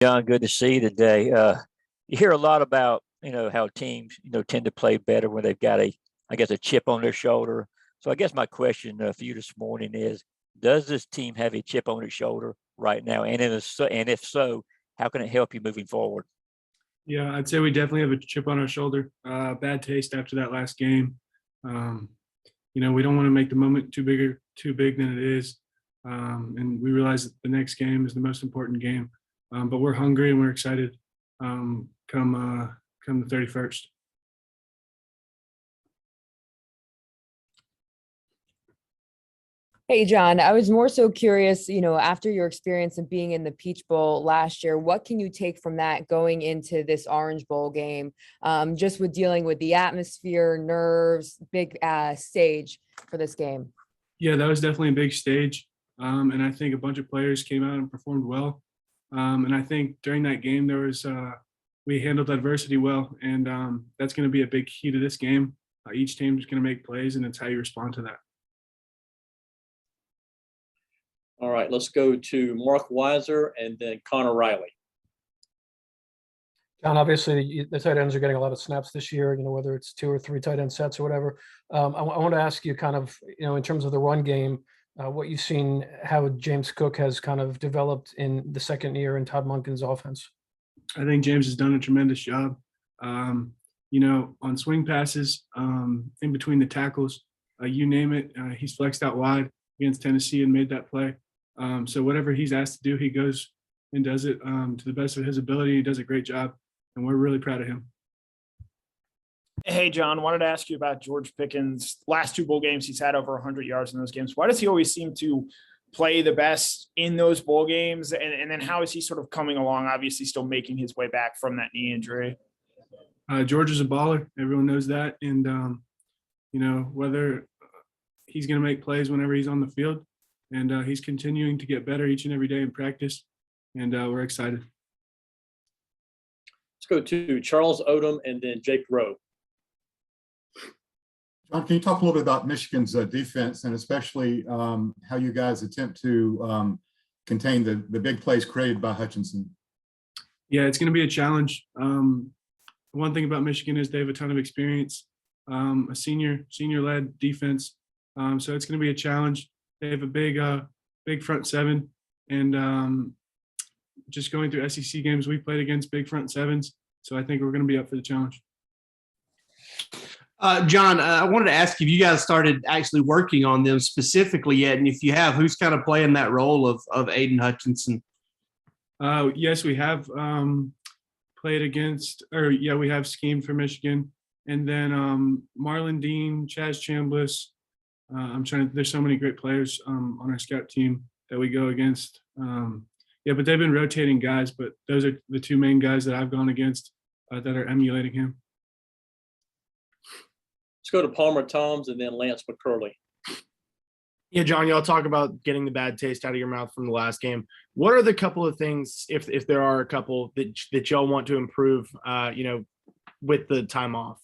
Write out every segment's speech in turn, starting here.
John, good to see you today. You hear a lot about, how teams, tend to play better when they've got I guess, a chip on their shoulder. So I guess my question for you this morning is, does this team have a chip on its shoulder right now? And if so, how can it help you moving forward? Yeah, I'd say we definitely have a chip on our shoulder. Bad taste after that last game. Um, we don't want to make the moment too big than it is. And we realize that the next game is the most important game. But we're hungry and we're excited come the 31st. Hey, John, I was more so curious, after your experience of being in the Peach Bowl last year, what can you take from that going into this Orange Bowl game, just with dealing with the atmosphere, nerves, big stage for this game? Yeah, that was definitely a big stage. And I think a bunch of players came out and performed well. And I think during that game, we handled adversity well. And that's going to be a big key to this game. Each team is going to make plays, and it's how you respond to that. All right, let's go to Mark Weiser and then Connor Riley. John, obviously the tight ends are getting a lot of snaps this year, whether it's 2 or 3 tight end sets or whatever. I want to ask you kind of, in terms of the run game, what you've seen, how James Cook has kind of developed in the second year in Todd Monken's offense. I think James has done a tremendous job. On swing passes, in between the tackles, you name it, he's flexed out wide against Tennessee and made that play. So whatever he's asked to do, he goes and does it to the best of his ability. He does a great job, and we're really proud of him. Hey, John, wanted to ask you about George Pickens. Last 2 bowl games, he's had over 100 yards in those games. Why does he always seem to play the best in those bowl games? And then how is he sort of coming along, obviously still making his way back from that knee injury? George is a baller. Everyone knows that. And, whether he's going to make plays whenever he's on the field. And he's continuing to get better each and every day in practice. And we're excited. Let's go to Charles Odom and then Jake Rowe. John, can you talk a little bit about Michigan's defense, and especially how you guys attempt to contain the big plays created by Hutchinson? Yeah, it's going to be a challenge. One thing about Michigan is they have a ton of experience, a senior-led defense. So it's going to be a challenge. They have a big front seven, and just going through SEC games, we played against big front sevens. So I think we're going to be up for the challenge. John, I wanted to ask if you guys started actually working on them specifically yet, and if you have, who's kind of playing that role of Aiden Hutchinson? Yes, we have played against, we have schemed for Michigan, and then Marlon Dean, Chaz Chambliss. There's so many great players on our scout team that we go against. But they've been rotating guys, but those are the 2 main guys that I've gone against that are emulating him. Let's go to Palmer Toms and then Lance McCurley. Yeah, John, y'all talk about getting the bad taste out of your mouth from the last game. What are the couple of things, if there are a couple, that y'all want to improve, with the time off?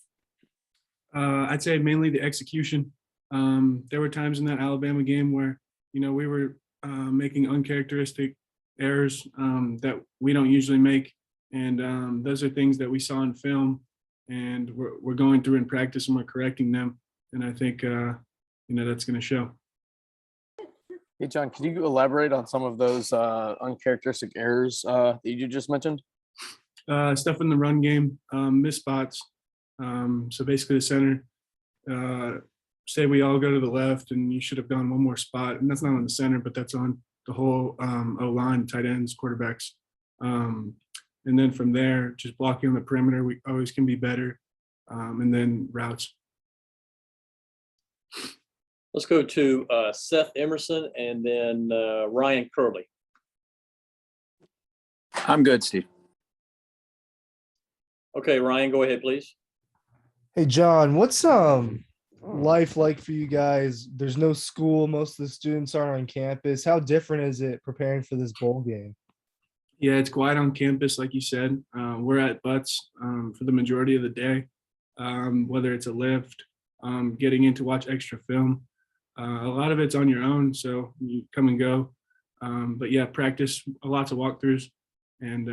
I'd say mainly the execution. There were times in that Alabama game where, we were making uncharacteristic errors that we don't usually make. And those are things that we saw in film, and we're going through in practice, and we're correcting them. And I think, that's going to show. Hey, John, can you elaborate on some of those uncharacteristic errors that you just mentioned? Stuff in the run game, missed spots. So basically the center, say we all go to the left and you should have gone one more spot. And that's not on the center, but that's on the whole O-line, tight ends, quarterbacks. And then from there, just blocking on the perimeter, we always can be better. And then routes. Let's go to Seth Emerson and then Ryan Curley. I'm good, Steve. Okay, Ryan, go ahead, please. Hey, John, what's life like for you guys? There's no school. Most of the students aren't on campus. How different is it preparing for this bowl game? Yeah, it's quiet on campus, like you said. We're at Butts for the majority of the day, whether it's a lift, getting in to watch extra film. A lot of it's on your own, so you come and go. But yeah, practice, lots of walkthroughs, And,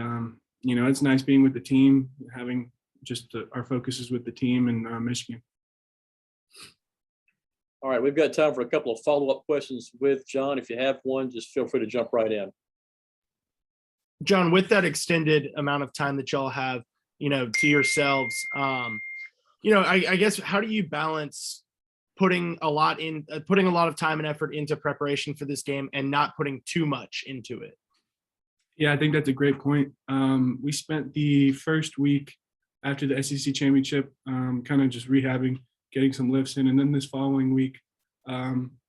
it's nice being with the team, having just our focus is with the team in Michigan. All right, we've got time for a couple of follow-up questions with John. If you have one, just feel free to jump right in. John, with that extended amount of time that y'all have, to yourselves, I guess, how do you balance putting a lot of time and effort into preparation for this game and not putting too much into it? Yeah, I think that's a great point. We spent the first week after the SEC championship kind of just rehabbing, getting some lifts in. And then this following week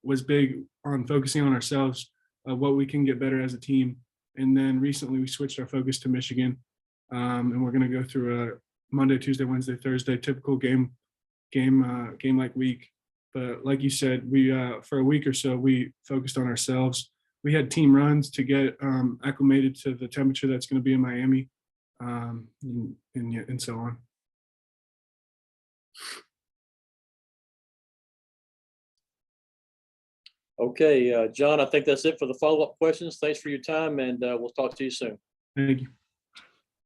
was big on focusing on ourselves, what we can get better as a team. And then recently we switched our focus to Michigan. And we're going to go through a Monday, Tuesday, Wednesday, Thursday, typical game-like week. But like you said, we for a week or so, we focused on ourselves. We had team runs to get acclimated to the temperature that's going to be in Miami and so on. Okay, John, I think that's it for the follow-up questions. Thanks for your time, and we'll talk to you soon. Thank you.